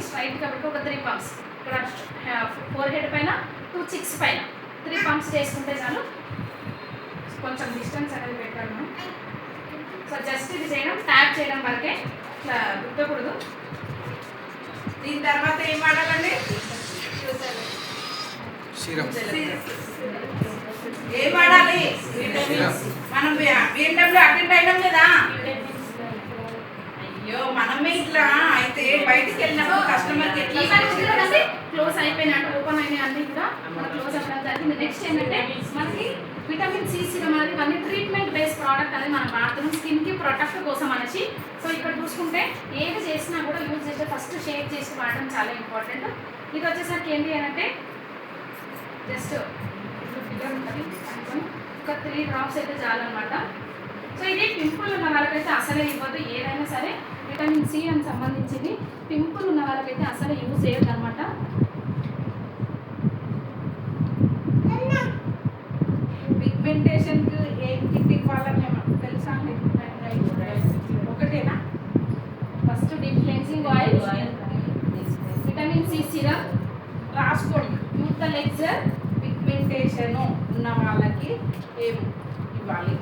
Straight కాబట్టి ఒక 3 pumps ఇక్కడ ఫోర్ హెడ్ పైన 2 చిక్స్ పైన 3 పంప్స్ చేసుకుంటే చాలు. కొంచెం డిస్టెన్స్ అనేది పెట్టాను. సో జస్ట్ ఇది చేయడం, ట్యాప్ చేయడం వరకే, ఇట్లా గుర్తకూడదు. దీని తర్వాత ఏం వాడాలండి? ఏం వాడాలి? మనం BMW అటెండ్ అయినాం కదా. అయ్యో మనమే ఇట్లా అయితే బయటికి వెళ్ళినప్పుడు కస్టమర్కి ఎట్లా క్లోజ్ అయిపోయినా అంటే ఓపెన్ అయినాయి అన్నీ కూడా మన క్లోజ్ అవ్వడం జరిగింది. నెక్స్ట్ ఏంటంటే మనకి విటమిన్ సి సీరం అనేది ఇవన్నీ ట్రీట్మెంట్ బేస్డ్ ప్రోడక్ట్ అనేది మనం వాడుతున్నాం స్కిన్కి ప్రొటెక్ట్ కోసం అనేసి. సో ఇక్కడ చూసుకుంటే ఏది చేసినా కూడా యూజ్ చేస్తే ఫస్ట్ షేక్ చేసి వాడడం చాలా ఇంపార్టెంట్. ఇది వచ్చేసరికి ఏంటి అని అంటే జస్ట్ ఫిగర్ ఉంటుంది ఒక 3 డ్రాప్స్ అయితే చాలన్నమాట. సో ఇది పింపుల్ ఉన్న వాళ్ళకైతే అసలే ఇవ్వద్దు. ఏదైనా సరే విటమిన్ సి అని సంబంధించింది పింపుల్ ఉన్న వాళ్ళకైతే అసలే యూజ్ చేయొద్దు అనమాట. పిగ్మెంటేషన్కి ఏం కిట్ ఇవ్వాలని తెలుసా అండి? ఒకటేనా? First deep cleansing oil, vitamin C serum రాసుకోండి. Youth lecture. పిగ్మెంటేషన్ ఉన్న వాళ్ళకి ఏం ఇవ్వాలి?